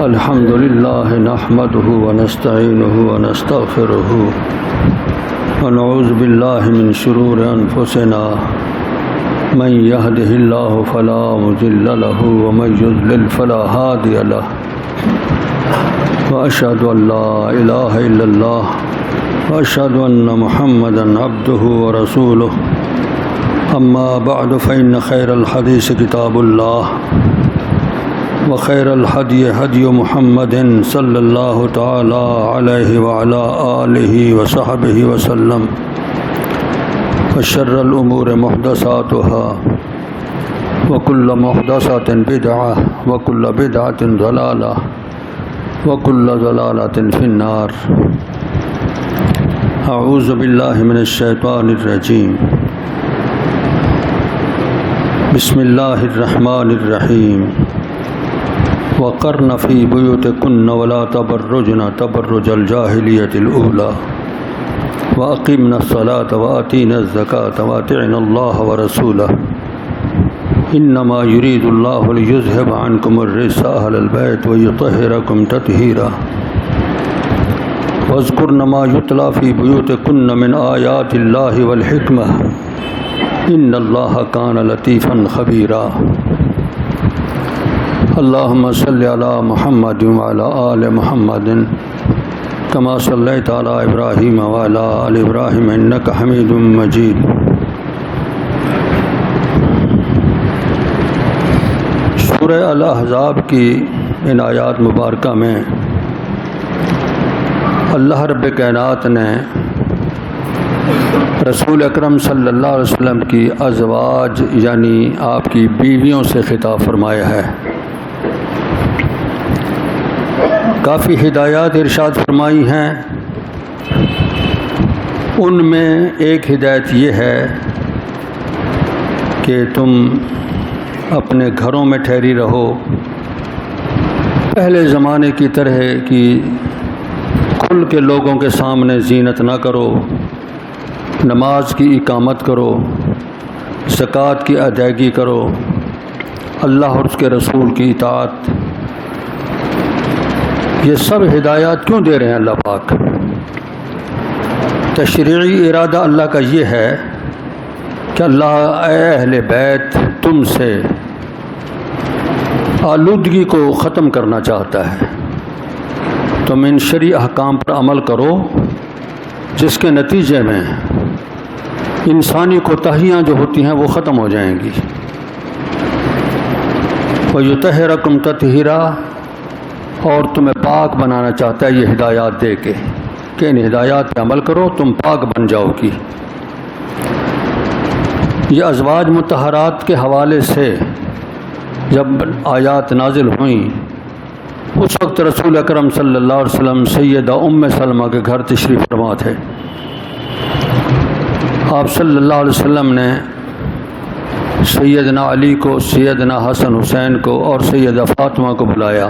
الحمد لله نحمده ونستعينه ونستغفره ونعوذ بالله من شرور أنفسنا من يهده الله فلا مضل له ومن يضلل فلا هادي له وأشهد أن لا إله إلا الله وأشهد أن محمدا عبده ورسوله أما بعد فإن خير الحديث كتاب الله وخير الهدي هدي محمد صلى الله تعالى عليه وعلى آله وصحبه وسلم وشر الأمور محدثاتها وكل محدثة بدعة وكل بدعة ضلالة وكل ضلالة في النار أعوذ بالله من الشيطان الرجيم بسم الله الرحمن الرحيم وقرن في بيوتكن ولا تبرجن تبرج الجاهلية الأولى وأقمنا الصلاة وآتينا الزكاة وأطعنا الله ورسوله إنما يريد الله ليذهب عنكم الرجس أهل البيت ويطهركم تطهيرا واذكرن ما يتلى في بيوتكن من آيات الله والحكمة إن الله كان لطيفا خبيرا اللهم صل على محمد وعلى آل محمد كما صليت على إبراهيم وعلى آل إبراهيم إنك حميد مجيد سورہ الاحزاب کی ان آیات مبارکہ میں اللہ رب کائنات نے رسول اکرم صلی اللہ علیہ وسلم کی ازواج یعنی آپ کی بیویوں سے خطاب فرمایا ہے. کافی ہدایات ارشاد فرمائی ہیں. ان میں ایک ہدایت یہ ہے کہ تم اپنے گھروں میں ٹھہری رہو، پہلے زمانے کی طرح کی کھل کے لوگوں کے سامنے زینت نہ کرو، نماز کی اقامت کرو، زکوٰۃ کی ادائیگی کرو، اللہ اور اس کے رسول کی اطاعت. یہ سب ہدایات کیوں دے رہے ہیں اللہ پاک؟ تشریعی ارادہ اللہ کا یہ ہے کہ اللہ اے اہل بیت تم سے آلودگی کو ختم کرنا چاہتا ہے. تم ان شرعی احکام پر عمل کرو جس کے نتیجے میں انسانی کوتاہیاں جو ہوتی ہیں وہ ختم ہو جائیں گی. وَيُطَهِّرَكُمْ تَطْهِيرًا، اور تمہیں پاک بنانا چاہتا ہے یہ ہدایات دے کے کہ ان ہدایات پہ عمل کرو تم پاک بن جاؤ گی. یہ ازواج مطہرات کے حوالے سے جب آیات نازل ہوئیں اس وقت رسول اکرم صلی اللہ علیہ وسلم سیدہ ام سلمہ کے گھر تشریف فرما تھے. آپ صلی اللہ علیہ وسلم نے سیدنا علی کو، سیدنا حسن حسین کو اور سیدہ فاطمہ کو بلایا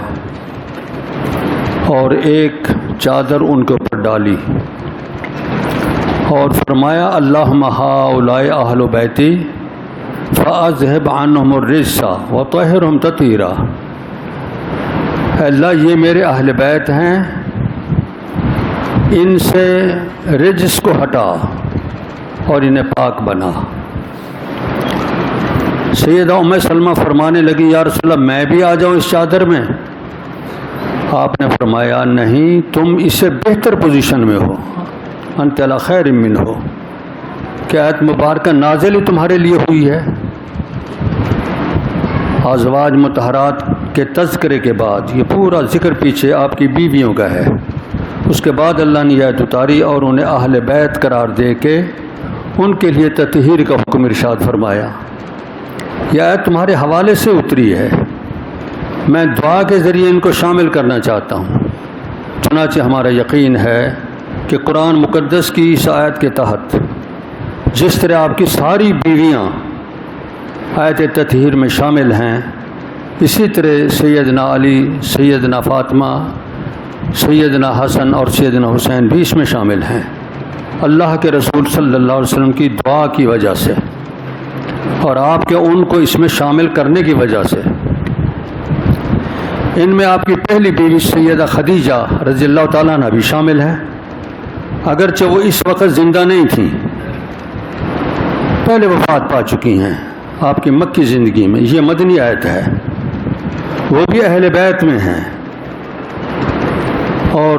اور ایک چادر ان کے اوپر ڈالی اور فرمایا اللہم ہؤلاء اہل بیتی فاذہب عنہم الرجس وطہرہم تطہیرا. اللہ یہ میرے اہل بیت ہیں، ان سے رجس کو ہٹا اور انہیں پاک بنا. سیدہ ام سلمہ فرمانے لگی یا رسول اللہ میں بھی آ جاؤں اس چادر میں؟ آپ نے فرمایا نہیں، تم اس سے بہتر پوزیشن میں ہو، انت علی خیر منہ، کہ آیت مبارکہ نازل ہی تمہارے لیے ہوئی ہے. ازواج مطہرات کے تذکرے کے بعد یہ پورا ذکر پیچھے آپ کی بیویوں کا ہے. اس کے بعد اللہ نے یہ آیت اتاری اور انہیں اہل بیت قرار دے کے ان کے لیے تطہیر کا حکم ارشاد فرمایا. یہ آیت تمہارے حوالے سے اتری ہے، میں دعا کے ذریعے ان کو شامل کرنا چاہتا ہوں. چنانچہ ہمارا یقین ہے کہ قرآن مقدس کی اس آیت کے تحت جس طرح آپ کی ساری بیویاں آیت تطہیر میں شامل ہیں، اسی طرح سیدنا علی، سیدنا فاطمہ، سیدنا حسن اور سیدنا حسین بھی اس میں شامل ہیں. اللہ کے رسول صلی اللہ علیہ وسلم کی دعا کی وجہ سے اور آپ کے ان کو اس میں شامل کرنے کی وجہ سے ان میں آپ کی پہلی بیوی سیدہ خدیجہ رضی اللہ تعالیٰ عنہ بھی شامل ہے، اگرچہ وہ اس وقت زندہ نہیں تھیں، پہلے وفات پا چکی ہیں آپ کی مکی زندگی میں۔ یہ مدنی آیت ہے، وہ بھی اہل بیت میں ہیں۔ اور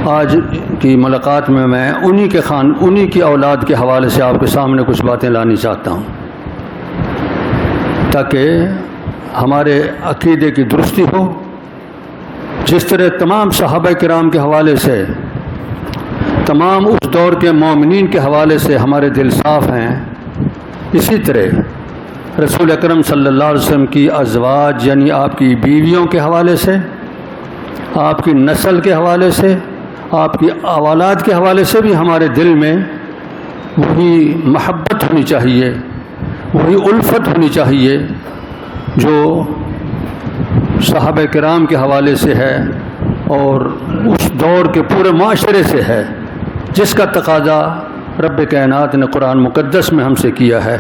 آج کی ملاقات میں انہی کی اولاد کے حوالے سے آپ کے سامنے کچھ باتیں لانی چاہتا ہوں، تاکہ ہمارے عقیدے کی درستی ہو۔ جس طرح تمام صحابہ کرام کے حوالے سے، تمام اس دور کے مومنین کے حوالے سے ہمارے دل صاف ہیں، اسی طرح رسول اکرم صلی اللہ علیہ وسلم کی ازواج یعنی آپ کی بیویوں کے حوالے سے، آپ کی نسل کے حوالے سے، آپ کی اولاد کے حوالے سے بھی ہمارے دل میں وہی محبت ہونی چاہیے، وہی الفت ہونی چاہیے جو صحابہ کرام کے حوالے سے ہے اور اس دور کے پورے معاشرے سے ہے، جس کا تقاضا رب کائنات نے قرآن مقدس میں ہم سے کیا ہے۔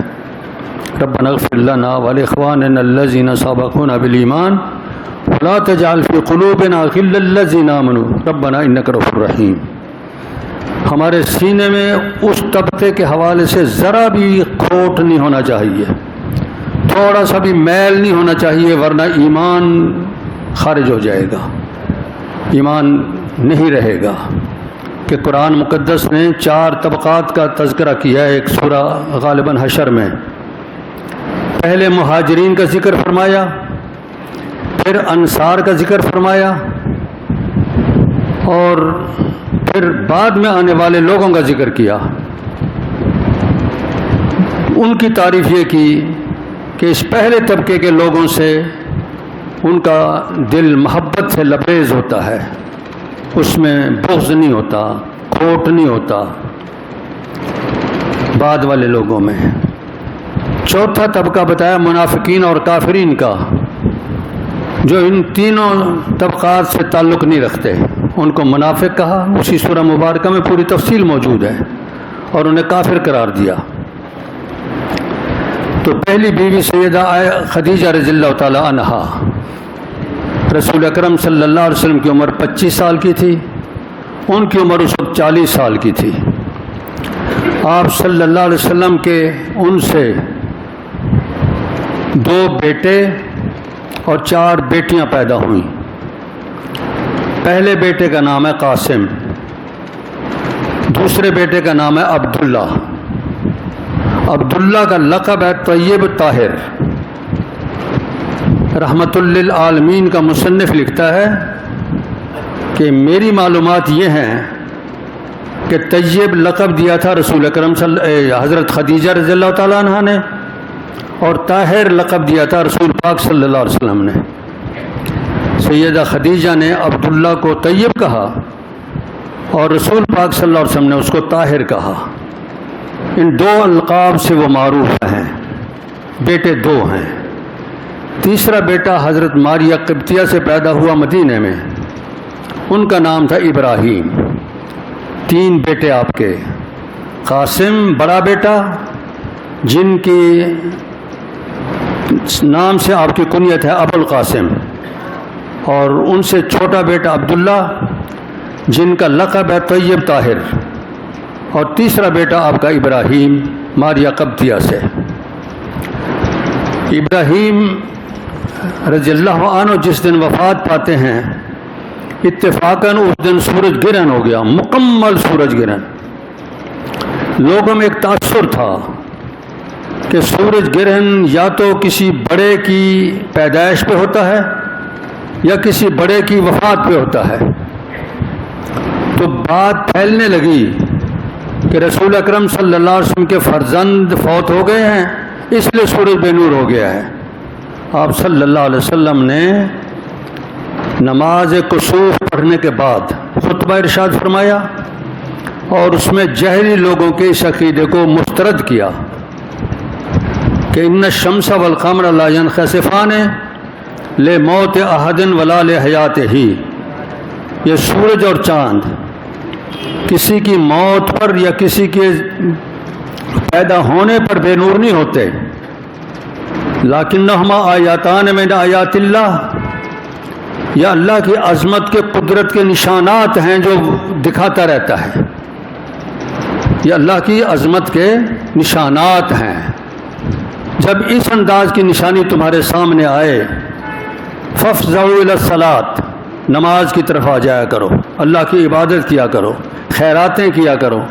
ربنا اغفر لنا ولاخواننا الذین سبقونا بالایمان ولا تجعل فی قلوبنا غلا للذین آمنوا ربنا انک رؤوف رحیم۔ ہمارے سینے میں اس طبقے کے حوالے سے ذرا بھی کھوٹ نہیں ہونا چاہیے، تھوڑا سا بھی میل نہیں ہونا چاہیے، ورنہ ایمان خارج ہو جائے گا، ایمان نہیں رہے گا۔ کہ قرآن مقدس نے 4 طبقات کا تذکرہ کیا ہے ایک سورہ غالباً حشر میں۔ پہلے مہاجرین کا ذکر فرمایا، پھر انصار کا ذکر فرمایا، اور پھر بعد میں آنے والے لوگوں کا ذکر کیا۔ ان کی تعریف یہ کی کہ اس پہلے طبقے کے لوگوں سے ان کا دل محبت سے لبریز ہوتا ہے، اس میں بغض نہیں ہوتا، کھوٹ نہیں ہوتا بعد والے لوگوں میں۔ چوتھا طبقہ بتایا منافقین اور کافرین کا، جو ان تینوں طبقات سے تعلق نہیں رکھتے، ان کو منافق کہا، اسی سورہ مبارکہ میں پوری تفصیل موجود ہے، اور انہیں کافر قرار دیا۔ تو پہلی بیوی سیدہ خدیجہ رضی اللہ تعالی عنہا، رسول اکرم صلی اللہ علیہ وسلم کی عمر 25 سال کی تھی، ان کی عمر اس وقت 40 سال کی تھی۔ آپ صلی اللہ علیہ وسلم کے ان سے 2 بیٹے اور 4 بیٹیاں پیدا ہوئیں۔ پہلے بیٹے کا نام ہے قاسم، دوسرے بیٹے کا نام ہے عبداللہ۔ عبداللہ کا لقب ہے طیب طاہر۔ رحمت للعالمین کا مصنف لکھتا ہے کہ میری معلومات یہ ہیں کہ طیب لقب دیا تھا رسول اکرم حضرت خدیجہ رضی اللہ تعالیٰ عنہ نے، اور طاہر لقب دیا تھا رسول پاک صلی اللہ علیہ وسلم نے۔ سیدہ خدیجہ نے عبداللہ کو طیب کہا اور رسول پاک صلی اللہ علیہ وسلم نے اس کو طاہر کہا۔ ان 2 القاب سے وہ معروف ہیں۔ بیٹے 2 ہیں۔ تیسرا بیٹا حضرت ماریہ قبطیہ سے پیدا ہوا مدینہ میں، ان کا نام تھا ابراہیم۔ 3 بیٹے آپ کے، قاسم بڑا بیٹا جن کی نام سے آپ کی کنیت ہے ابو القاسم، اور ان سے چھوٹا بیٹا عبداللہ جن کا لقب ہے طیب طاہر، اور تیسرا بیٹا آپ کا ابراہیم ماریہ قبطیہ سے۔ ابراہیم رضی اللہ عنہ جس دن وفات پاتے ہیں، اتفاقاً اس دن سورج گرہن ہو گیا، مکمل سورج گرہن۔ لوگوں میں ایک تاثر تھا کہ سورج گرہن یا تو کسی بڑے کی پیدائش پہ ہوتا ہے یا کسی بڑے کی وفات پہ ہوتا ہے۔ تو بات پھیلنے لگی کہ رسول اکرم صلی اللہ علیہ وسلم کے فرزند فوت ہو گئے ہیں، اس لیے سورج بے نور ہو گیا ہے۔ آپ صلی اللہ علیہ وسلم نے نماز کسوف پڑھنے کے بعد خطبہ ارشاد فرمایا، اور اس میں جہری لوگوں کے اس عقیدے کو مسترد کیا کہ ان الشمس والقمر لا ينخسفان لموت احد ولا لحیاتہ، یہ سورج اور چاند کسی کی موت پر یا کسی کے پیدا ہونے پر بے نور نہیں ہوتے، لیکنہما آیاتان من آیات اللہ، یہ اللہ کی عظمت کے قدرت کے نشانات ہیں جو دکھاتا رہتا ہے. یہ اللہ کی عظمت کے نشانات ہیں. جب اس انداز کی نشانی تمہارے سامنے آئے فافزعوا الی الصلاۃ، نماز کی طرف آ جایا کرو، اللہ کی عبادت کیا کرو، خیراتیں کیا کرو،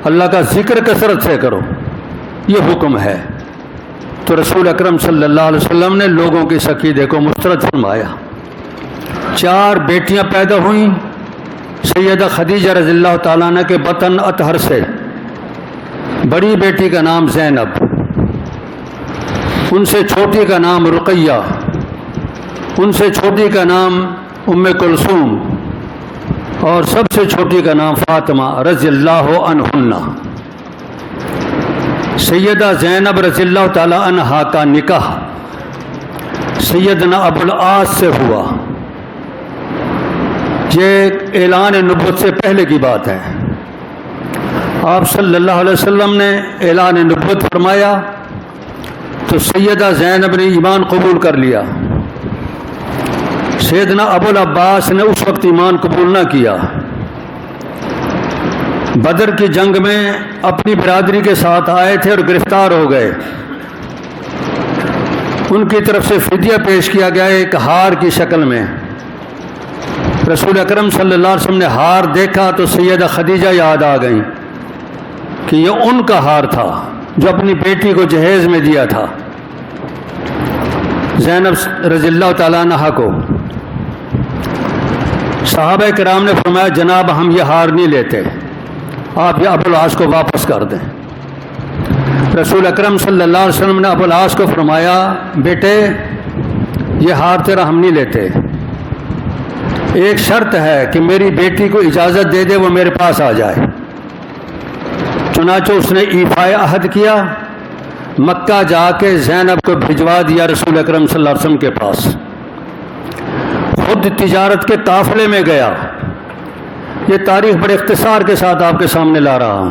اللہ کا ذکر کثرت سے کرو، یہ حکم ہے. تو رسول اکرم صلی اللہ علیہ وسلم نے لوگوں کے عقیدے کو مسترد فرمایا. 4 بیٹیاں پیدا ہوئیں سیدہ خدیجہ رضی اللہ تعالیٰ عنہ کے بطن اطہر سے. بڑی بیٹی کا نام زینب، ان سے چھوٹی کا نام رقیہ، ان سے چھوٹی کا نام ام کلثوم، اور سب سے چھوٹی کا نام فاطمہ رضی اللہ عنہن. سیدہ زینب رضی اللہ تعالی عنہا کا نکاح سیدنا ابو العاص سے ہوا. یہ اعلان نبوت سے پہلے کی بات ہے. آپ صلی اللہ علیہ وسلم نے اعلان نبوت فرمایا تو سیدہ زینب نے ایمان قبول کر لیا. سیدنا ابو العباس نے اس وقت ایمان قبول نہ کیا. بدر کی جنگ میں اپنی برادری کے ساتھ آئے تھے اور گرفتار ہو گئے. ان کی طرف سے فدیہ پیش کیا گیا ایک ہار کی شکل میں. رسول اکرم صلی اللہ علیہ وسلم نے ہار دیکھا تو سیدہ خدیجہ یاد آ گئیں کہ یہ ان کا ہار تھا جو اپنی بیٹی کو جہیز میں دیا تھا زینب رضی اللہ تعالیٰ عنہا کو. صحابہ کرام نے فرمایا جناب ہم یہ ہار نہیں لیتے، آپ یہ ابو العاص کو واپس کر دیں. رسول اکرم صلی اللہ علیہ وسلم نے ابو العاص کو فرمایا بیٹے یہ ہار تیرا ہم نہیں لیتے، ایک شرط ہے کہ میری بیٹی کو اجازت دے دے وہ میرے پاس آ جائے. چنانچہ اس نے ایفائے عہد کیا، مکہ جا کے زینب کو بھجوا دیا رسول اکرم صلی اللہ علیہ وسلم کے پاس. خود تجارت کے قافلے میں گیا. یہ تاریخ بڑے اختصار کے ساتھ آپ کے سامنے لا رہا ہوں.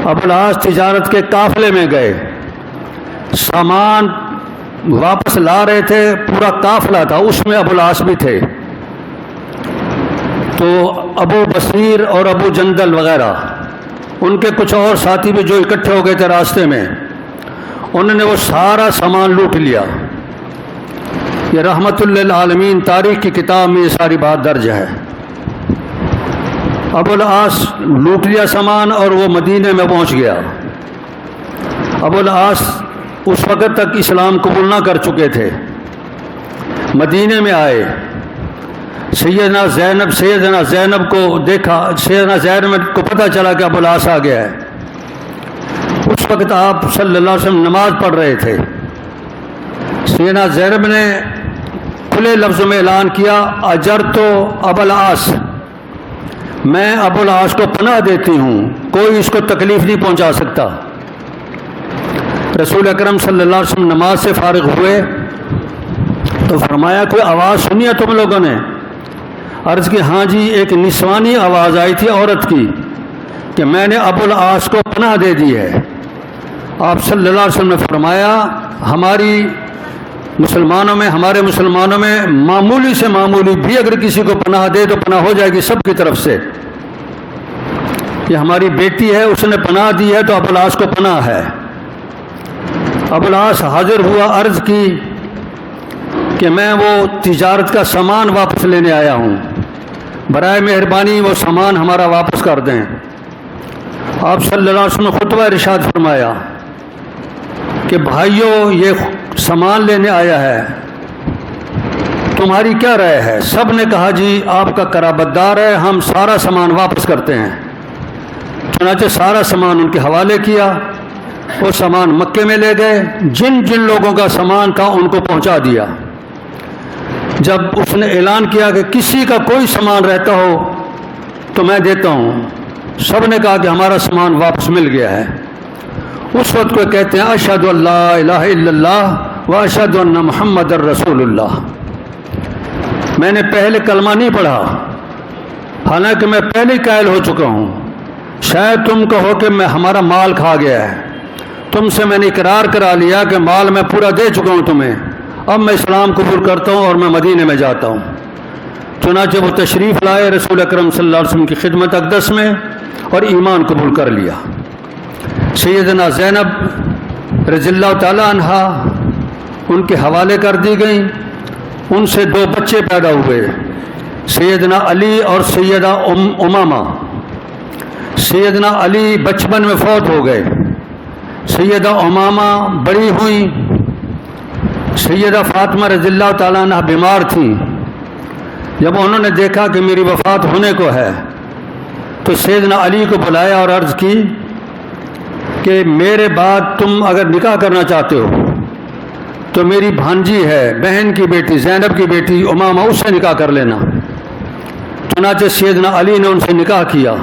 ابو العاص تجارت کے قافلے میں گئے، سامان واپس لا رہے تھے، پورا قافلہ تھا، اس میں ابو العاص بھی تھے. تو ابو بصیر اور ابو جندل وغیرہ ان کے کچھ اور ساتھی بھی جو اکٹھے ہو گئے تھے راستے میں، انہوں نے وہ سارا سامان لوٹ لیا. یہ رحمت للعالمین تاریخ کی کتاب میں یہ ساری بات درج ہے. ابو العاص لوٹ لیا سامان اور وہ مدینے میں پہنچ گیا. ابو العاص اس وقت تک اسلام قبول نہ کر چکے تھے. مدینے میں آئے، سیدنا زینب کو دیکھا، سیدنا زینب کو پتہ چلا کہ ابو العاص آ گیا ہے. اس وقت آپ صلی اللہ علیہ وسلم نماز پڑھ رہے تھے. سیدنا زینب نے کھلے لفظوں میں اعلان کیا اجرتو ابو العاص، میں ابو العاص کو پناہ دیتی ہوں، کوئی اس کو تکلیف نہیں پہنچا سکتا. رسول اکرم صلی اللہ علیہ وسلم نماز سے فارغ ہوئے تو فرمایا کوئی آواز سنی ہے تم لوگوں نے؟ عرض کی ہاں جی، ایک نسوانی آواز آئی تھی عورت کی کہ میں نے ابو العاص کو پناہ دے دی ہے. آپ صلی اللہ علیہ وسلم نے فرمایا ہمارے مسلمانوں میں معمولی سے معمولی بھی اگر کسی کو پناہ دے تو پناہ ہو جائے گی سب کی طرف سے. یہ ہماری بیٹی ہے، اس نے پناہ دی ہے تو ابو العاص کو پناہ ہے. ابو العاص حاضر ہوا، عرض کی کہ میں وہ تجارت کا سامان واپس لینے آیا ہوں، برائے مہربانی وہ سامان ہمارا واپس کر دیں. آپ صلی اللہ علیہ وسلم نے خطبہ ارشاد فرمایا کہ بھائیو یہ سامان لینے آیا ہے، تمہاری کیا رائے ہے؟ سب نے کہا جی آپ کا قرابت دار ہے، ہم سارا سامان واپس کرتے ہیں. چنانچہ سارا سامان ان کے حوالے کیا. وہ سامان مکے میں لے گئے، جن لوگوں کا سامان تھا ان کو پہنچا دیا. جب اس نے اعلان کیا کہ کسی کا کوئی سامان رہتا ہو تو میں دیتا ہوں، سب نے کہا کہ ہمارا سامان واپس مل گیا ہے. اس وقت کو کہتے ہیں اشہد ان لا الہ الا اللہ و اشہد ان محمد الرسول اللہ. میں نے پہلے کلمہ نہیں پڑھا، حالانکہ میں پہلے قائل ہو چکا ہوں. شاید تم کہو کہ ہمارا مال کھا گیا ہے، تم سے میں نے اقرار کرا لیا کہ مال میں پورا دے چکا ہوں تمہیں، اب میں اسلام قبول کرتا ہوں اور میں مدینے میں جاتا ہوں۔ چنانچہ وہ تشریف لائے رسول اکرم صلی اللہ علیہ وسلم کی خدمت اقدس میں اور ایمان قبول کر لیا۔ سیدنا زینب رضی اللہ تعالیٰ عنہا ان کے حوالے کر دی گئیں۔ ان سے 2 بچے پیدا ہوئے، سیدنا علی اور سیدہ امامہ۔ سیدنا علی بچپن میں فوت ہو گئے، سیدہ امامہ بڑی ہوئیں۔ سیدہ فاطمہ رضی اللہ تعالیٰ عنہ بیمار تھیں۔ جب انہوں نے دیکھا کہ میری وفات ہونے کو ہے تو سیدنا علی کو بلایا اور عرض کی کہ میرے بعد تم اگر نکاح کرنا چاہتے ہو تو میری بھانجی ہے، بہن کی بیٹی زینب کی بیٹی امامہ، اس سے نکاح کر لینا۔ چنانچہ سیدنا علی نے ان سے نکاح کیا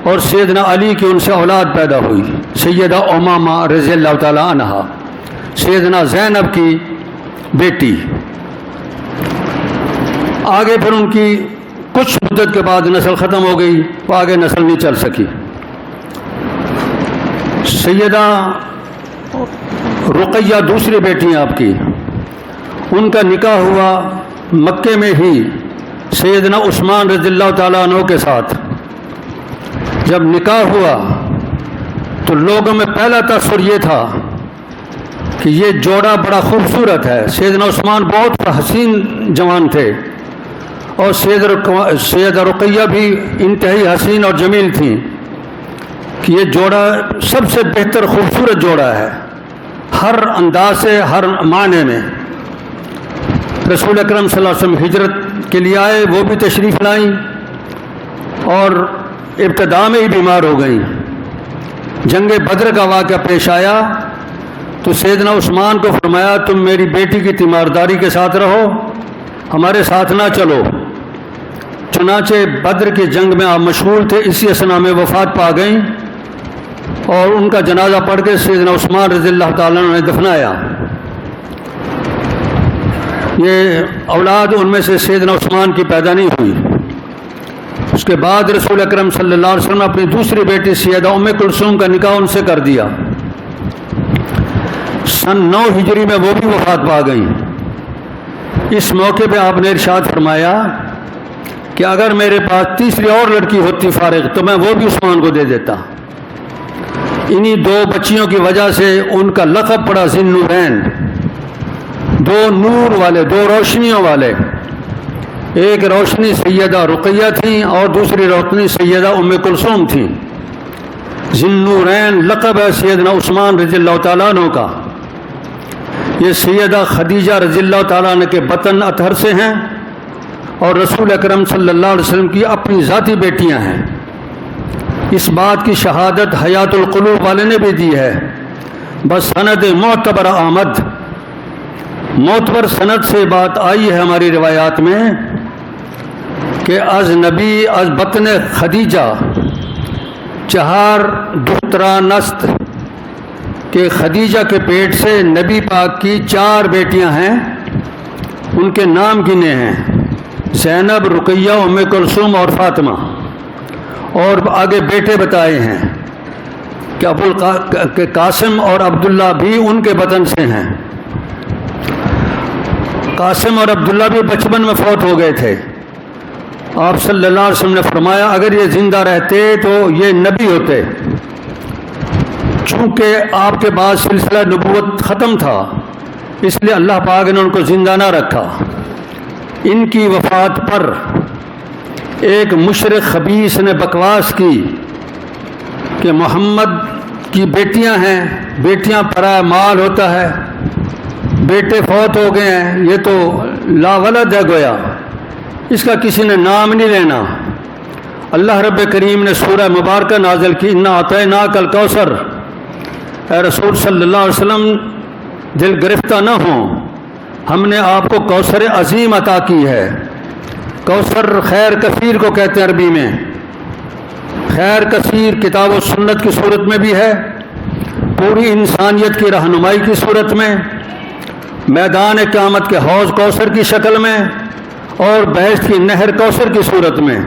اور سیدنا علی کی ان سے اولاد پیدا ہوئی، سیدہ امامہ رضی اللہ تعالیٰ عنہا، سیدنا زینب کی بیٹی۔ آگے پھر ان کی کچھ مدت کے بعد نسل ختم ہو گئی، وہ آگے نسل نہیں چل سکی۔ سیدہ رقیہ دوسری بیٹی ہیں آپ کی، ان کا نکاح ہوا مکے میں ہی سیدنا عثمان رضی اللہ تعالیٰ عنہ کے ساتھ۔ جب نکاح ہوا تو لوگوں میں پہلا تاثر یہ تھا کہ یہ جوڑا بڑا خوبصورت ہے۔ سیدنا عثمان بہت حسین جوان تھے اور سیدہ رقیہ بھی انتہائی حسین اور جمیل تھیں کہ یہ جوڑا سب سے بہتر خوبصورت جوڑا ہے ہر انداز سے، ہر معنی میں۔ رسول اکرم صلی اللہ علیہ وسلم ہجرت کے لیے آئے، وہ بھی تشریف لائیں اور ابتدا میں ہی بیمار ہو گئیں۔ جنگ بدر کا واقعہ پیش آیا تو سیدنا عثمان کو فرمایا تم میری بیٹی کی تیمارداری کے ساتھ رہو، ہمارے ساتھ نہ چلو۔ چنانچہ بدر کی جنگ میں آپ مشغول تھے، اسی اثنا میں وفات پا گئیں اور ان کا جنازہ پڑھ کے سیدنا عثمان رضی اللہ تعالیٰ عنہ نے دفنایا۔ یہ اولاد ان میں سے سیدنا عثمان کی پیدا نہیں ہوئی۔ اس کے بعد رسول اکرم صلی اللہ علیہ وسلم نے اپنی دوسری بیٹی سیدہ ام کلثوم کا نکاح ان سے کر دیا۔ سن 9 ہجری میں وہ بھی وفات پا گئیں۔ اس موقع پہ آپ نے ارشاد فرمایا کہ اگر میرے پاس تیسری اور لڑکی ہوتی فارغ تو میں وہ بھی عثمان کو دے دیتا۔ انہی 2 بچیوں کی وجہ سے ان کا لقب پڑا ذی النورین، 2 نور والے، 2 روشنیوں والے۔ ایک روشنی سیدہ رقیہ تھیں اور دوسری روشنی سیدہ ام کلثوم تھیں۔ ذی النورین لقب ہے سیدنا عثمان رضی اللہ تعالیٰ عنہ کا۔ یہ سیدہ خدیجہ رضی اللہ تعالیٰ عنہ کے بطن اطہر سے ہیں اور رسول اکرم صلی اللہ علیہ وسلم کی اپنی ذاتی بیٹیاں ہیں۔ اس بات کی شہادت حیات القلوب والے نے بھی دی ہے، بس سند معتبر آمد، معتبر سند سے بات آئی ہے ہماری روایات میں کہ از نبی از بطن خدیجہ 4 دخترا نست، کہ خدیجہ کے پیٹ سے نبی پاک کی 4 بیٹیاں ہیں، ان کے نام گنے ہیں زینب، رقیہ، ام کلثوم اور فاطمہ، اور آگے بیٹے بتائے ہیں کہ قاسم اور عبداللہ بھی ان کے بطن سے ہیں۔ قاسم اور عبداللہ بھی بچپن میں فوت ہو گئے تھے۔ آپ صلی اللہ علیہ وسلم نے فرمایا اگر یہ زندہ رہتے تو یہ نبی ہوتے، چونکہ آپ کے بعد سلسلہ نبوت ختم تھا اس لیے اللہ پاک نے ان کو زندہ نہ رکھا۔ ان کی وفات پر ایک مشرک خبیث نے بکواس کی کہ محمد کی بیٹیاں ہیں، بیٹیاں پرائے مال ہوتا ہے، بیٹے فوت ہو گئے ہیں، یہ تو لا ولد ہے گویا، اس کا کسی نے نام نہیں لینا۔ اللہ رب کریم نے سورہ مبارکہ نازل کی، انا اعطیناک الکوثر، اے رسول صلی اللہ علیہ وسلم دل گرفتہ نہ ہوں، ہم نے آپ کو کوثر عظیم عطا کی ہے۔ کوثر خیر کثیر کو کہتے ہیں عربی میں، خیر کثیر کتاب و سنت کی صورت میں بھی ہے، پوری انسانیت کی رہنمائی کی صورت میں، میدان قیامت کے حوض کوثر کی شکل میں، اور بہشت کی نہر کوثر کی صورت میں۔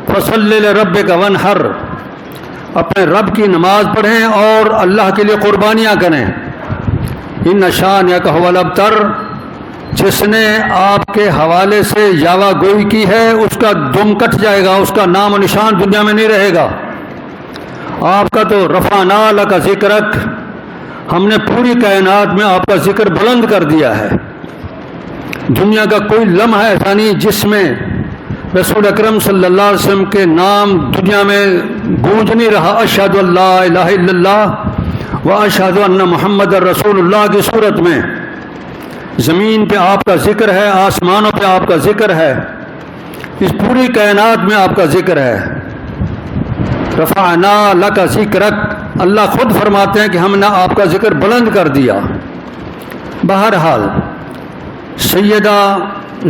فصلی لربک وانحر، اپنے رب کی نماز پڑھیں اور اللہ کے لیے قربانیاں کریں۔ ان شانک هو الابتر، جس نے آپ کے حوالے سے یاوہ گوئی کی ہے اس کا دم کٹ جائے گا، اس کا نام و نشان دنیا میں نہیں رہے گا۔ آپ کا تو رفعنا لک ذکرک، ہم نے پوری کائنات میں آپ کا ذکر بلند کر دیا ہے۔ دنیا کا کوئی لمحہ ایسا نہیں جس میں رسول اکرم صلی اللہ علیہ وسلم کے نام دنیا میں گونج نہیں رہا، اشہد ان لا الہ الا اللہ و اشہد ان محمد رسول اللہ کی صورت میں۔ زمین پہ آپ کا ذکر ہے، آسمانوں پہ آپ کا ذکر ہے، اس پوری کائنات میں آپ کا ذکر ہے۔ رفعنا لک ذکرک، اللہ خود فرماتے ہیں کہ ہم نے آپ کا ذکر بلند کر دیا۔ بہرحال سیدہ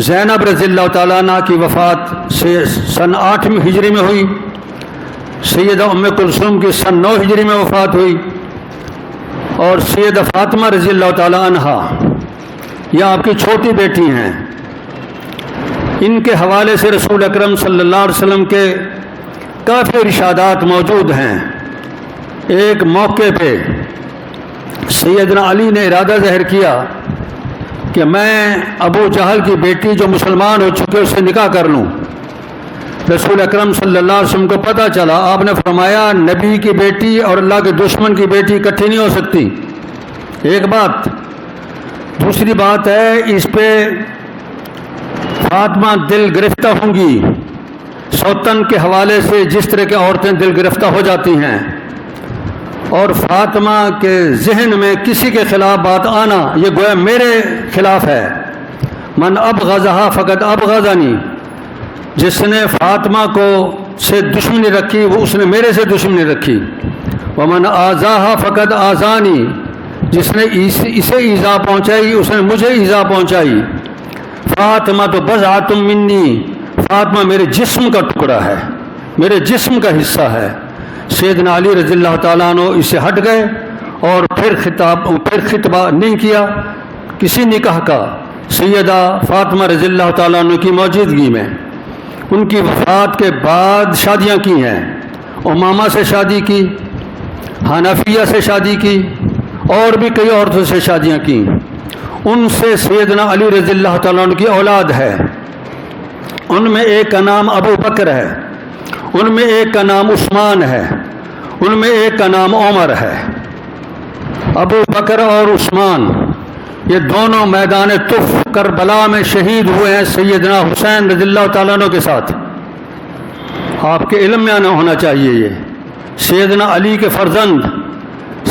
زینب رضی اللہ تعالیٰ عنہ کی وفات سے سن 8 ہجری میں ہوئی، سیدہ ام کلثوم کی سن 9 ہجری میں وفات ہوئی، اور سیدہ فاطمہ رضی اللہ تعالیٰ عنہا یہ آپ کی چھوٹی بیٹی ہیں۔ ان کے حوالے سے رسول اکرم صلی اللہ علیہ وسلم کے کافی ارشادات موجود ہیں۔ ایک موقع پہ سیدنا علی نے ارادہ ظاہر کیا کہ میں ابو جہل کی بیٹی جو مسلمان ہو چکے اسے نکاح کر لوں۔ رسول اکرم صلی اللہ علیہ وسلم کو پتہ چلا، آپ نے فرمایا نبی کی بیٹی اور اللہ کے دشمن کی بیٹی اکٹھی نہیں ہو سکتی، ایک بات۔ دوسری بات ہے اس پہ فاطمہ دل گرفتہ ہوں گی، سوتن کے حوالے سے جس طرح کی عورتیں دل گرفتہ ہو جاتی ہیں، اور فاطمہ کے ذہن میں کسی کے خلاف بات آنا یہ گویا میرے خلاف ہے۔ من ابغضھا فقد ابغضنی، جس نے فاطمہ کو سے دشمنی رکھی وہ اس نے میرے سے دشمنی رکھی۔ ومن آذاھا فقد آذانی، جس نے اسے ایذا پہنچائی اس نے مجھے ایذا پہنچائی۔ فاطمہ تو بضعۃ منی، فاطمہ میرے جسم کا ٹکڑا ہے، میرے جسم کا حصہ ہے۔ سیدنا علی رضی اللہ تعالیٰ عنہ اس سے ہٹ گئے اور پھر خطبہ نہیں کیا کسی نکاح کا سیدہ فاطمہ رضی اللہ تعالیٰ عنہ کی موجودگی میں۔ ان کی وفات کے بعد شادیاں کی ہیں، امامہ سے شادی کی، حنفیہ سے شادی کی، اور بھی کئی عورتوں سے شادیاں کی۔ ان سے سیدنا علی رضی اللہ تعالیٰ عنہ کی اولاد ہے، ان میں ایک کا نام ابو بکر ہے، ان میں ایک کا نام عثمان ہے، ان میں ایک کا نام عمر ہے۔ ابو بکر اور عثمان یہ دونوں میدان طف کربلا میں شہید ہوئے ہیں سیدنا حسین رضی اللہ تعالیٰ عنہ کے ساتھ۔ آپ کے علم میں آنا ہونا چاہیے، یہ سیدنا علی کے فرزند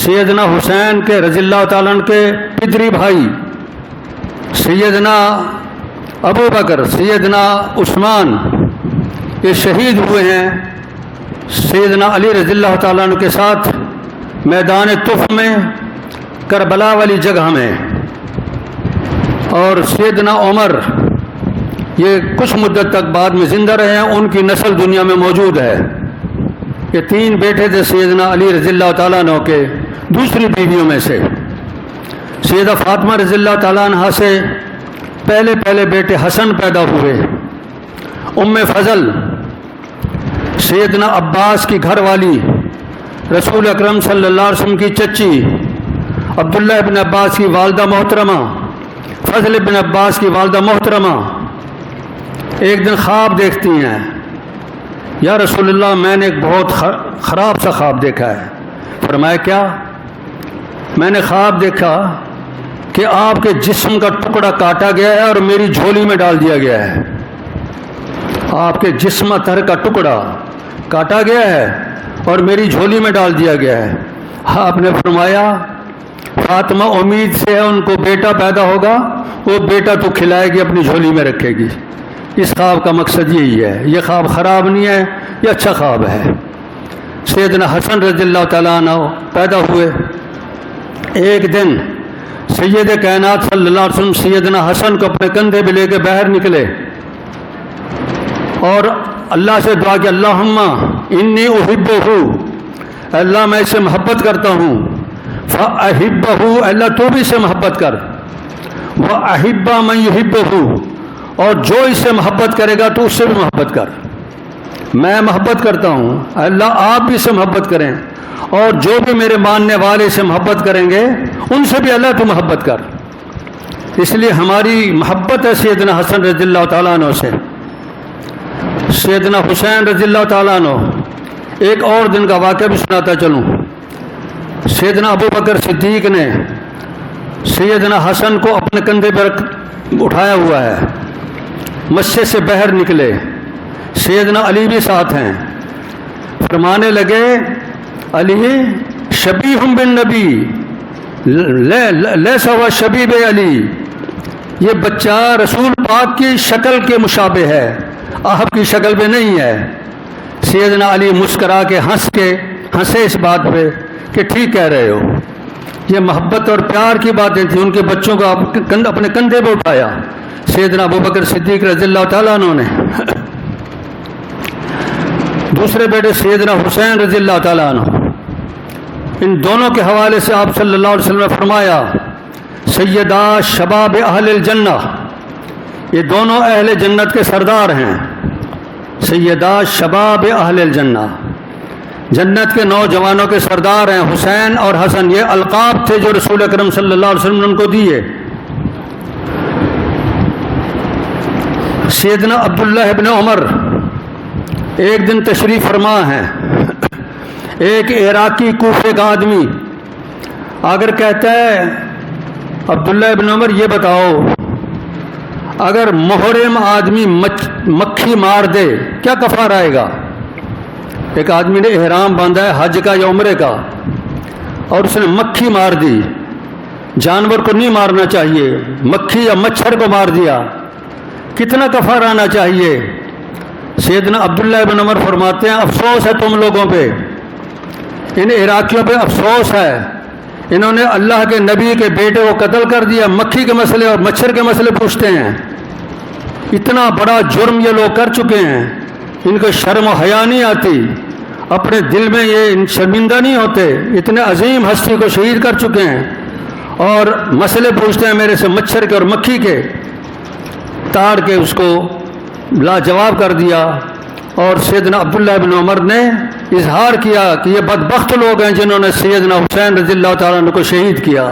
سیدنا حسین کے رضی اللہ تعالیٰ عنہ کے پدری بھائی سیدنا ابو بکر سیدنا عثمان یہ شہید ہوئے ہیں سیدنا علی رضی اللہ تعالیٰ عنہ کے ساتھ میدان طف میں، کربلا والی جگہ میں۔ اور سیدنا عمر یہ کچھ مدت تک بعد میں زندہ رہے ہیں، ان کی نسل دنیا میں موجود ہے۔ یہ 3 بیٹے تھے سیدنا علی رضی اللہ تعالیٰ عنہ کے دوسری بیویوں میں سے۔ سیدہ فاطمہ رضی اللہ تعالیٰ عنہ سے پہلے بیٹے حسن پیدا ہوئے۔ ام فضل سیدنا عباس کی گھر والی، رسول اکرم صلی اللہ علیہ وسلم کی چچی، عبداللہ ابن عباس کی والدہ محترمہ، فضل ابن عباس کی والدہ محترمہ، ایک دن خواب دیکھتی ہیں، یا رسول اللہ میں نے ایک بہت خراب سا خواب دیکھا ہے۔ فرمایا کیا؟ میں نے خواب دیکھا کہ آپ کے جسم کا ٹکڑا کاٹا گیا ہے اور میری جھولی میں ڈال دیا گیا ہے۔ آپ کے جسم تر کا ٹکڑا کاٹا گیا ہے اور میری جھولی میں ڈال دیا گیا ہے۔ آپ نے فرمایا فاطمہ امید سے ہے ان کو بیٹا پیدا ہوگا، وہ بیٹا تو کھلائے گی اپنی جھولی میں رکھے گی۔ اس خواب کا مقصد یہی ہے، یہ خواب خراب نہیں ہے، یہ اچھا خواب ہے۔ سیدنا حسن رضی اللہ تعالیٰ عنہ پیدا ہوئے۔ ایک دن سید کائنات صلی اللہ علیہ وسلم سیدنا حسن کو اپنے کندھے پہ لے کے باہر نکلے اور اللہ سے دعا کہ اللہم انی احبہ، اللہ میں اس سے محبت کرتا ہوں، فاحبہ، اللہ تو بھی اس سے محبت کر، واحب من یحبہ، اور جو اس سے محبت کرے گا تو اس سے بھی محبت کر۔ میں محبت کرتا ہوں، اللہ آپ بھی سے محبت کریں، اور جو بھی میرے ماننے والے سے محبت کریں گے ان سے بھی اللہ تو محبت کر۔ اس لیے ہماری محبت ہے سیدنا حسن رضی اللہ تعالیٰ عنہ سے، سیدنا حسین رضی اللہ تعالیٰ عنہ۔ ایک اور دن کا واقعہ بھی سناتا چلوں۔ سیدنا ابو بکر صدیق نے سیدنا حسن کو اپنے کندھے پر اٹھایا ہوا ہے، مسجد سے باہر نکلے، سیدنا علی بھی ساتھ ہیں، فرمانے لگے علی شبیہ بالنبی لیس ہوا شبیب علی، یہ بچہ رسول پاک کی شکل کے مشابہ ہے، آپ کی شکل پہ نہیں ہے۔ سیدنا علی مسکرا کے ہنسے اس بات پہ کہ ٹھیک کہہ رہے ہو۔ یہ محبت اور پیار کی باتیں تھیں، ان کے بچوں کو اپنے کندھے پہ اٹھایا سیدنا ابو بکر صدیق رضی اللہ تعالیٰ عنہ نے۔ دوسرے بیٹے سیدنا حسین رضی اللہ تعالیٰ عنہ، ان دونوں کے حوالے سے آپ صلی اللہ علیہ وسلم نے فرمایا سیدہ شباب اہل الجنہ، یہ دونوں اہل جنت کے سردار ہیں۔ سیدہ شباب اہل الجنہ، جنت کے نوجوانوں کے سردار ہیں حسین اور حسن، یہ القاب تھے جو رسول اکرم صلی اللہ علیہ وسلم نے ان کو دیے۔ سیدنا عبداللہ ابن عمر ایک دن تشریف فرما ہیں، ایک عراقی کوفے کا آدمی اگر کہتا ہے عبداللہ ابن عمر یہ بتاؤ اگر محرم آدمی مکھی مار دے کیا کفارہ آئے گا؟ ایک آدمی نے احرام باندھا ہے حج کا یا عمرے کا اور اس نے مکھی مار دی، جانور کو نہیں مارنا چاہیے، مکھی یا مچھر کو مار دیا، کتنا کفارہ آنا چاہیے؟ سیدنا عبداللہ ابن عمر فرماتے ہیں افسوس ہے تم لوگوں پہ، ان عراقیوں پہ افسوس ہے، انہوں نے اللہ کے نبی کے بیٹے کو قتل کر دیا، مکھی کے مسئلے اور مچھر کے مسئلے پوچھتے ہیں۔ اتنا بڑا جرم یہ لوگ کر چکے ہیں، ان کو شرم و حیا نہیں آتی، اپنے دل میں یہ شرمندہ نہیں ہوتے، اتنے عظیم ہستی کو شہید کر چکے ہیں اور مسئلے پوچھتے ہیں میرے سے مچھر کے اور مکھی کے۔ تاڑ کے اس کو لاجواب کر دیا، اور سیدنا عبداللہ ابن عمر نے اظہار کیا کہ یہ بدبخت لوگ ہیں جنہوں نے سیدنا حسین رضی اللہ تعالیٰ عنہ کو شہید کیا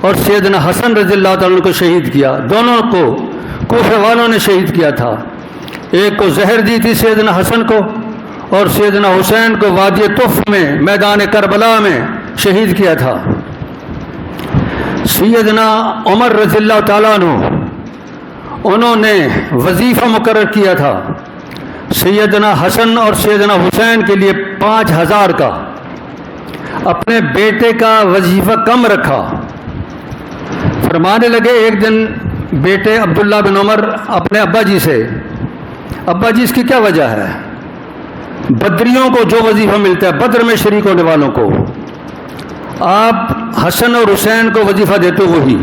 اور سیدنا حسن رضی اللہ تعالیٰ عنہ کو شہید کیا، دونوں کو کوفے والوں نے شہید کیا تھا۔ ایک کو زہر دی تھی سیدنا حسن کو، اور سیدنا حسین کو وادی طف میں میدان کربلا میں شہید کیا تھا۔ سیدنا عمر رضی اللہ تعالیٰ عنہ انہوں نے وظیفہ مقرر کیا تھا سیدنا حسن اور سیدنا حسین کے لیے 5000 کا، اپنے بیٹے کا وظیفہ کم رکھا۔ فرمانے لگے ایک دن بیٹے عبداللہ بن عمر اپنے ابا جی سے، ابا جی اس کی کیا وجہ ہے؟ بدریوں کو جو وظیفہ ملتا ہے بدر میں شریک ہونے والوں کو، آپ حسن اور حسین کو وظیفہ دیتے وہی،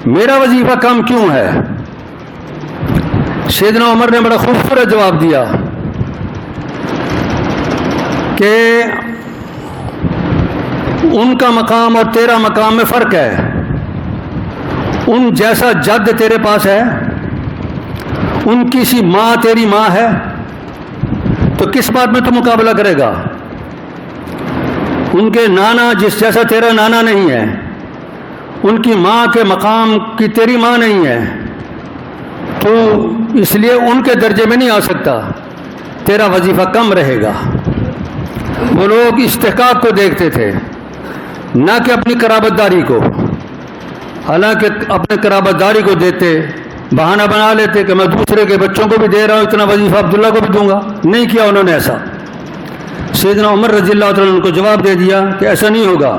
میرا وظیفہ کم کیوں ہے؟ سیدنا عمر نے بڑا خوبصورت جواب دیا کہ ان کا مقام اور تیرا مقام میں فرق ہے، ان جیسا جد تیرے پاس ہے، ان کی سی ماں تیری ماں ہے، تو کس بات میں تو مقابلہ کرے گا؟ ان کے نانا جس جیسا تیرا نانا نہیں ہے، ان کی ماں کے مقام کی تیری ماں نہیں ہے، تو اس لیے ان کے درجے میں نہیں آ سکتا، تیرا وظیفہ کم رہے گا۔ وہ لوگ استحقاق کو دیکھتے تھے نہ کہ اپنی قرابت داری کو، حالانکہ اپنے قرابت داری کو دیتے، بہانہ بنا لیتے کہ میں دوسرے کے بچوں کو بھی دے رہا ہوں، اتنا وظیفہ عبداللہ کو بھی دوں گا، نہیں کیا انہوں نے ایسا۔ سیدنا عمر رضی اللہ تعالیٰ عنہ کو جواب دے دیا کہ ایسا نہیں ہوگا۔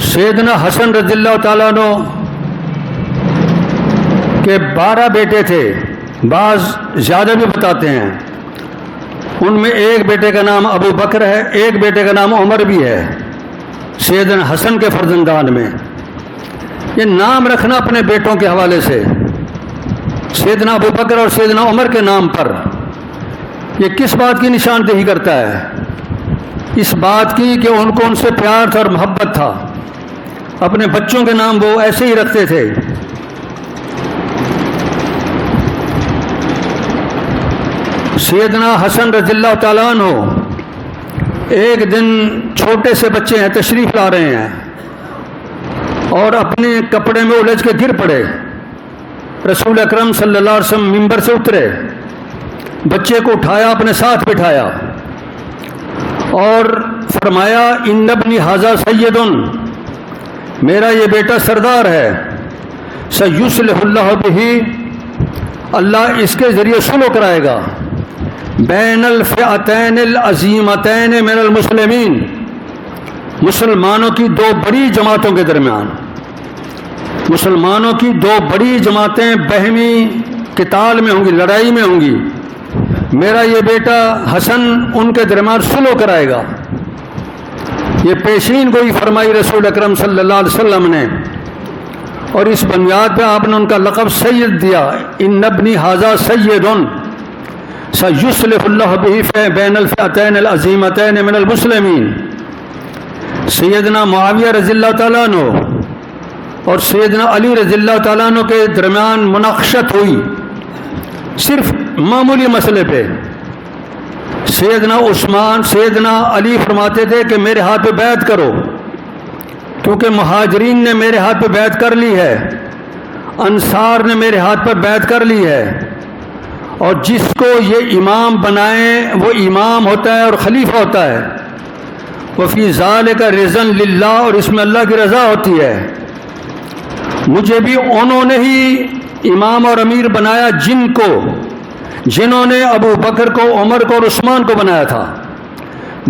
سیدنا حسن رضی اللہ تعالیٰ عنہ کے 12 بیٹے تھے، بعض زیادہ بھی بتاتے ہیں، ان میں ایک بیٹے کا نام ابو بکر ہے، ایک بیٹے کا نام عمر بھی ہے، سیدنا حسن کے فرزندان میں۔ یہ نام رکھنا اپنے بیٹوں کے حوالے سے سیدنا ابو بکر اور سیدنا عمر کے نام پر، یہ کس بات کی نشاندہی کرتا ہے؟ اس بات کی کہ ان کو ان سے پیار تھا اور محبت تھا، اپنے بچوں کے نام وہ ایسے ہی رکھتے تھے۔ سیدنا حسن رضی اللہ تعالیٰ عنہ ایک دن چھوٹے سے بچے ہیں تشریف لا رہے ہیں اور اپنے کپڑے میں الجھ کے گر پڑے. رسول اکرم صلی اللہ علیہ وسلم ممبر سے اترے، بچے کو اٹھایا، اپنے ساتھ بٹھایا اور فرمایا ان ابنی ھذا سید، میرا یہ بیٹا سردار ہے، سیصلح اللہ بہ، اللہ اس کے ذریعے صلح کرائے گا، بین الفئتین العظیمتین من المسلمین، مسلمانوں کی دو بڑی جماعتوں کے درمیان. مسلمانوں کی دو بڑی جماعتیں باہمی قتال میں ہوں گی، لڑائی میں ہوں گی، میرا یہ بیٹا حسن ان کے درمیان صلح کرائے گا. یہ پیشین گوئی فرمائی رسول اکرم صلی اللہ علیہ وسلم نے، اور اس بنیاد پہ آپ نے ان کا لقب سید دیا. ان ابنی ھذا سید سیصلح اللہ بہ بین الفئتین العظیمتین من المسلمین. سیدنا معاویہ رضی اللہ تعالیٰ عنہ اور سیدنا علی رضی اللہ تعالیٰ عنہ کے درمیان مناقشت ہوئی صرف معمولی مسئلے پہ. سیدنا علی فرماتے تھے کہ میرے ہاتھ پہ بیعت کرو، کیونکہ مہاجرین نے میرے ہاتھ پہ بیعت کر لی ہے، انصار نے میرے ہاتھ پر بیعت کر لی ہے، اور جس کو یہ امام بنائیں وہ امام ہوتا ہے اور خلیفہ ہوتا ہے. وفی ذالک رضا للہ، اور اس میں اللہ کی رضا ہوتی ہے. مجھے بھی انہوں نے ہی امام اور امیر بنایا جنہوں نے ابو بکر کو، عمر کو اور عثمان کو بنایا تھا.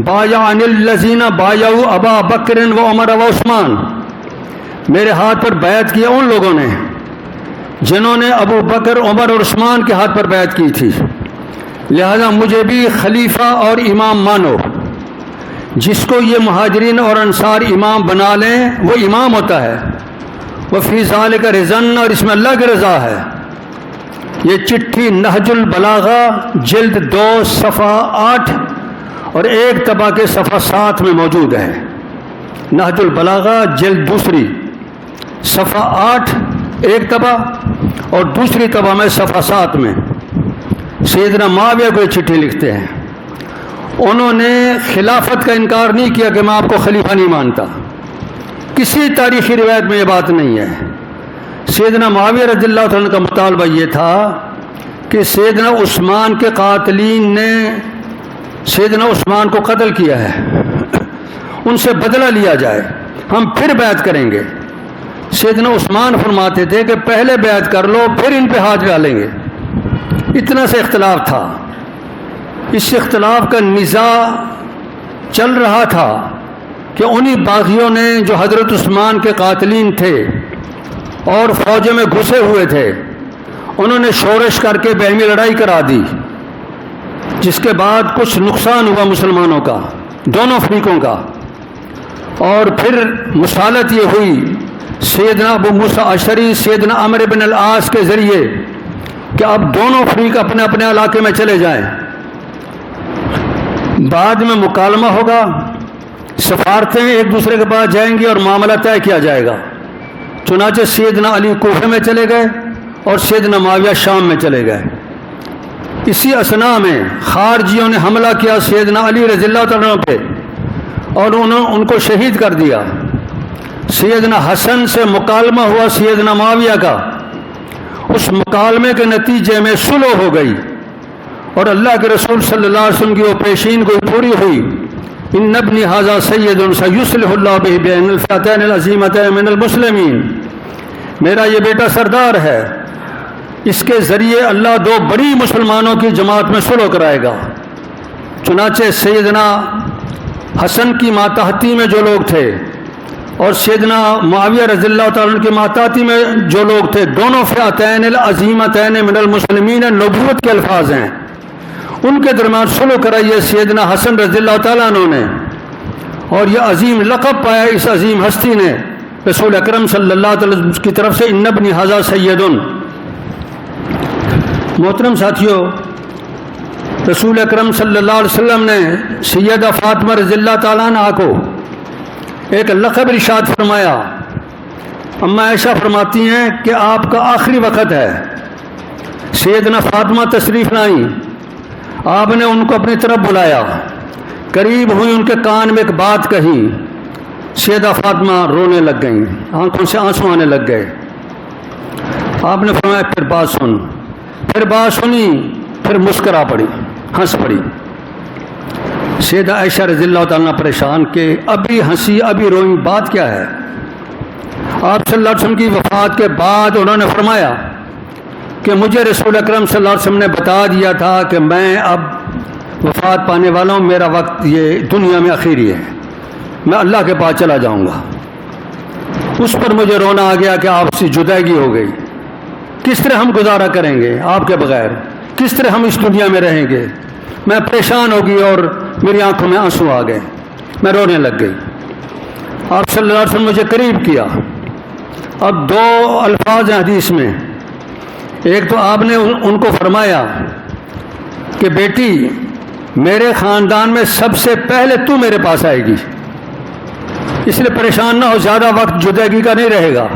بایعن الذین بایعوا ابا بکر و عمر و عثمان، میرے ہاتھ پر بیعت کیا ان لوگوں نے جنہوں نے ابو بکر، عمر اور عثمان کے ہاتھ پر بیعت کی تھی، لہذا مجھے بھی خلیفہ اور امام مانو. جس کو یہ مہاجرین اور انصار امام بنا لیں وہ امام ہوتا ہے. وفی ذالک رضا، اور اس میں اللہ کی رضا ہے. یہ چٹھی نہج البلاغہ جلد 2 صفحہ 8 اور ایک طبع کے صفحہ 7 میں موجود ہے. نہج البلاغہ جلد 2 صفحہ 8 ایک طبع اور دوسری طبع میں صفحہ 7 میں سیدنا معاویہ کو یہ چٹھی لکھتے ہیں. انہوں نے خلافت کا انکار نہیں کیا کہ میں آپ کو خلیفہ نہیں مانتا، کسی تاریخی روایت میں یہ بات نہیں ہے. سیدنا معاویہ رضی اللہ عنہ کا مطالبہ یہ تھا کہ سیدنا عثمان کے قاتلین نے سیدنا عثمان کو قتل کیا ہے، ان سے بدلہ لیا جائے، ہم پھر بیعت کریں گے. سیدنا عثمان فرماتے تھے کہ پہلے بیعت کر لو پھر ان پہ ہاتھ ڈالیں گے. اتنا سے اختلاف تھا. اس اختلاف کا نزاع چل رہا تھا کہ انہی باغیوں نے جو حضرت عثمان کے قاتلین تھے اور فوجوں میں گھسے ہوئے تھے، انہوں نے شورش کر کے باہمی لڑائی کرا دی، جس کے بعد کچھ نقصان ہوا مسلمانوں کا، دونوں فریقوں کا. اور پھر مصالحت یہ ہوئی سیدنا ابو موسیٰ اشعری، سیدنا عمرو بن العاص کے ذریعے کہ اب دونوں فریق اپنے اپنے علاقے میں چلے جائیں. بعد میں مکالمہ ہوگا، سفارتیں ایک دوسرے کے پاس جائیں گی اور معاملہ طے کیا جائے گا. چنانچہ سیدنا علی کوفے میں چلے گئے اور سیدنا معاویہ شام میں چلے گئے. اسی اثناء میں خارجیوں نے حملہ کیا سیدنا علی رضی اللہ تعالیٰ عنہ پہ اور ان کو شہید کر دیا. سیدنا حسن سے مکالمہ ہوا سیدنا معاویہ کا، اس مکالمے کے نتیجے میں صلح ہو گئی اور اللہ کے رسول صلی اللہ علیہ وسلم کی وہ پیشین گوئی پوری ہوئی. ان ابنی ھذا سید سیصلح اللہ بہ بین الفئتین العظیمتین من المسلمین، میرا یہ بیٹا سردار ہے، اس کے ذریعے اللہ 2 بڑی مسلمانوں کی جماعت میں صلح کرائے گا. چنانچہ سیدنا حسن کی ماتحتی میں جو لوگ تھے اور سیدنا معاویہ رضی اللہ تعالیٰ عنہ کی ماتحتی میں جو لوگ تھے، دونوں فئتین العظیمتین من المسلمین نبوت کے الفاظ ہیں، ان کے درمیان صلح کرائی سیدنا حسن رضی اللہ تعالیٰ عنہ نے. اور یہ عظیم لقب پایا اس عظیم ہستی نے رسول اکرم صلی اللہ علیہ وسلم کی طرف سے، ان ابنی ھذا سید. محترم ساتھیو، رسول اکرم صلی اللہ علیہ وسلم نے سیدہ فاطمہ رضی اللہ تعالیٰ عنہ کو ایک لقب ارشاد فرمایا. اما عائشہ فرماتی ہیں کہ آپ کا آخری وقت ہے، سیدنا فاطمہ تشریف لائیں، آپ نے ان کو اپنی طرف بلایا، قریب ہوئی، ان کے کان میں ایک بات کہی، سیدہ فاطمہ رونے لگ گئیں، آنکھوں سے آنسو آنے لگ گئے۔ آپ نے فرمایا پھر بات سن، پھر بات سنی، پھر مسکرا پڑی، ہنس پڑی۔ سیدہ عائشہ رضی اللہ تعالیٰ پریشان کہ ابھی ہنسی ابھی روئی، بات کیا ہے؟ آپ صلی اللہ علیہ وسلم کی وفات کے بعد انہوں نے فرمایا کہ مجھے رسول اکرم صلی اللہ علیہ وسلم نے بتا دیا تھا کہ میں اب وفات پانے والا ہوں، میرا وقت یہ دنیا میں اخیری ہے، میں اللہ کے پاس چلا جاؤں گا۔ اس پر مجھے رونا آ گیا کہ آپ سے جدائی ہو گئی، کس طرح ہم گزارا کریں گے آپ کے بغیر، کس طرح ہم اس دنیا میں رہیں گے؟ میں پریشان ہو گئی اور میری آنکھوں میں آنسو آ گئے، میں رونے لگ گئی۔ آپ صلی اللہ علیہ وسلم مجھے قریب کیا۔ اب دو الفاظ ہیں حدیث میں، ایک تو آپ نے ان کو فرمایا کہ بیٹی میرے خاندان میں سب سے پہلے تو میرے پاس آئے گی، اس لیے پریشان نہ ہو، زیادہ وقت جدائی کا نہیں رہے گا،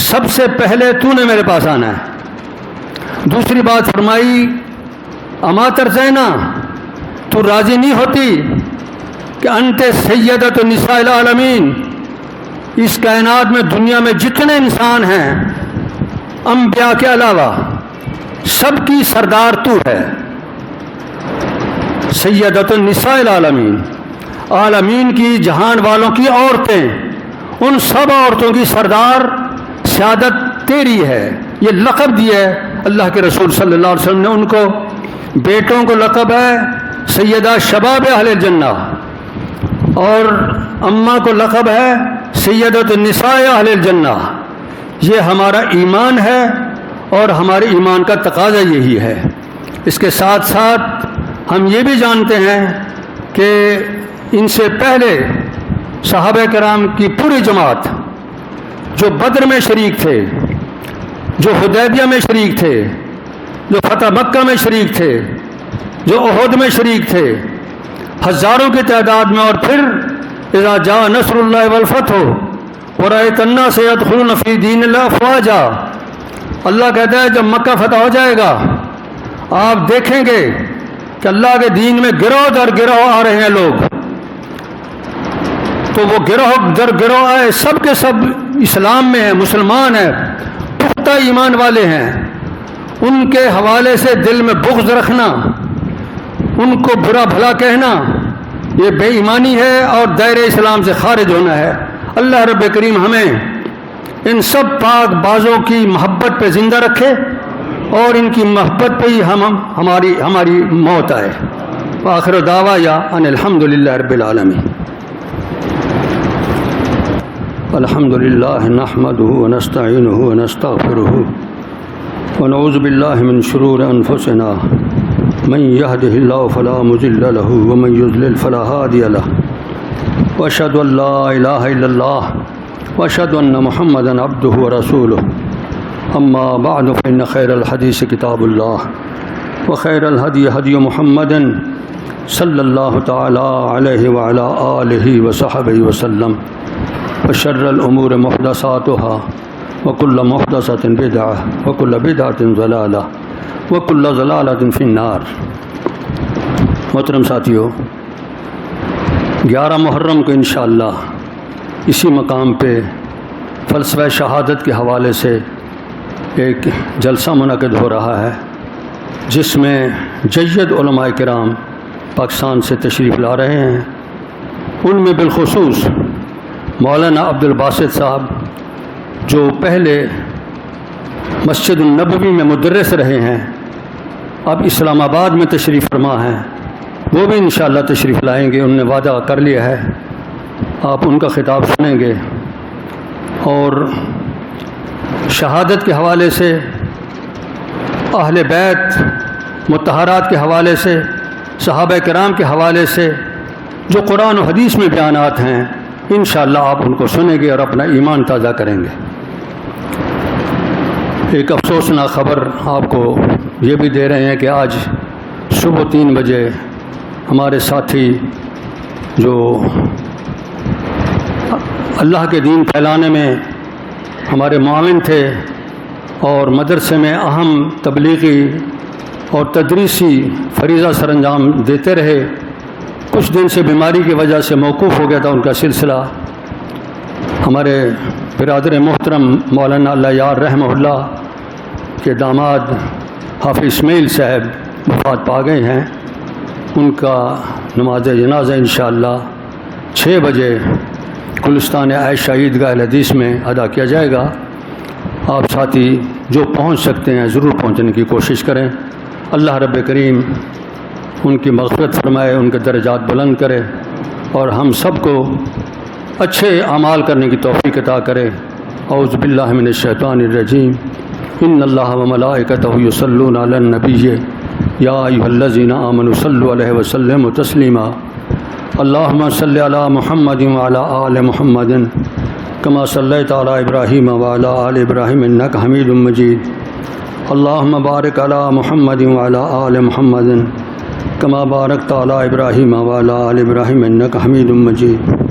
سب سے پہلے تو نے میرے پاس آنا ہے۔ دوسری بات فرمائی اما ترضینا، تو راضی نہیں ہوتی کہ انت سیدۃ النساء العالمین، اس کائنات میں دنیا میں جتنے انسان ہیں انبیاء کے علاوہ سب کی سردار تو ہے، سیدۃ النساء العالمین، عالمین کی، جہان والوں کی عورتیں، ان سب عورتوں کی سردار سیادت تیری ہے۔ یہ لقب دیا ہے اللہ کے رسول صلی اللہ علیہ وسلم نے ان کو۔ بیٹوں کو لقب ہے سیدہ شباب اہل الجنہ، اور اماں کو لقب ہے سیدۃ النساء اہل الجنہ۔ یہ ہمارا ایمان ہے اور ہمارے ایمان کا تقاضا یہی ہے۔ اس کے ساتھ ساتھ ہم یہ بھی جانتے ہیں کہ ان سے پہلے صحابہ کرام کی پوری جماعت جو بدر میں شریک تھے، جو حدیبیہ میں شریک تھے، جو فتح مکہ میں شریک تھے، جو احد میں شریک تھے، ہزاروں کی تعداد میں، اور پھر اذا جاء نصر اللہ والفتح ورأیت الناس يدخلون فی دین اللہ افواجا، اللہ کہتا ہے جب مکہ فتح ہو جائے گا آپ دیکھیں گے کہ اللہ کے دین میں گروہ در گروہ آ رہے ہیں لوگ، تو وہ گروہ در گروہ آئے، سب کے سب اسلام میں ہیں، مسلمان ہیں، پختہ ایمان والے ہیں، ان کے حوالے سے دل میں بغض رکھنا، ان کو برا بھلا کہنا، یہ بے ایمانی ہے اور دائرہ اسلام سے خارج ہونا ہے۔ اللہ رب کریم ہمیں ان سب پاک بازوں کی محبت پہ زندہ رکھے اور ان کی محبت پہ ہی ہماری موت آئے۔ وآخر دعوایا ان الحمد للہ رب العالمین۔ الحمد للہ نحمده ونستعینه ونستغفره ونعوذ باللہ من شرور انفسنا من يهده الله فلا مضل له ومن يضلل فلا هادي له واشهد ان لا اله الا الله واشهد ان محمدا عبده ورسوله اما بعد فان خير الحديث كتاب الله وخير الهدي هدي محمد صلى الله تعالى عليه وعلى آله وصحبه وسلم وشر الامور محدثاتها وكل محدثة بدعة وكل بدعة ضلالة وكل ضلالة في النار۔ محترم ساتھیو، 11 محرم کو انشاءاللہ اسی مقام پہ فلسفہ شہادت کے حوالے سے ایک جلسہ منعقد ہو رہا ہے، جس میں جید علماء کرام پاکستان سے تشریف لا رہے ہیں۔ ان میں بالخصوص مولانا عبد الباسط صاحب جو پہلے مسجد النبوی میں مدرس رہے ہیں، اب اسلام آباد میں تشریف فرما ہیں، وہ بھی انشاءاللہ تشریف لائیں گے، انہوں نے وعدہ کر لیا ہے، آپ ان کا خطاب سنیں گے۔ اور شہادت کے حوالے سے، اہل بیت مطہرات کے حوالے سے، صحابہ کرام کے حوالے سے جو قرآن و حدیث میں بیانات ہیں، انشاءاللہ آپ ان کو سنیں گے اور اپنا ایمان تازہ کریں گے۔ ایک افسوسناک خبر آپ کو یہ بھی دے رہے ہیں کہ آج صبح 3 بجے ہمارے ساتھی جو اللہ کے دین پھیلانے میں ہمارے معاون تھے اور مدرسے میں اہم تبلیغی اور تدریسی فریضہ سر انجام دیتے رہے. کچھ دن سے بیماری کی وجہ سے موقوف ہو گیا تھا ان کا سلسلہ. ہمارے برادر محترم مولانا اللہ یار رحمہ اللہ کے داماد حافظ اسماعیل صاحب وفات پا گئے ہیں. ان کا نماز جنازہ انشاءاللہ 6 بجے گلستان عائشہ عیدگاہ الحدیث میں ادا کیا جائے گا. آپ ساتھی جو پہنچ سکتے ہیں ضرور پہنچنے کی کوشش کریں. اللہ رب کریم ان کی مغفرت فرمائے، ان کے درجات بلند کرے اور ہم سب کو اچھے اعمال کرنے کی توفیق عطا کرے. اعوذ باللہ من الشیطان الرجیم. ان اللہ وملائکتہ یصلون علی النبی یا ایھا الذین آمنوا صلوا علیہ وسلموا تسلیما. اللہم صل علی محمد وعلی آل محمد کما صلیت علی ابراہیم وعلی آل ابراہیم انک حمید مجید. اللہم بارک علی محمد وعلی آل محمد کما بارکت علی ابراہیم وعلی آل ابراہیم انک حمید مجید.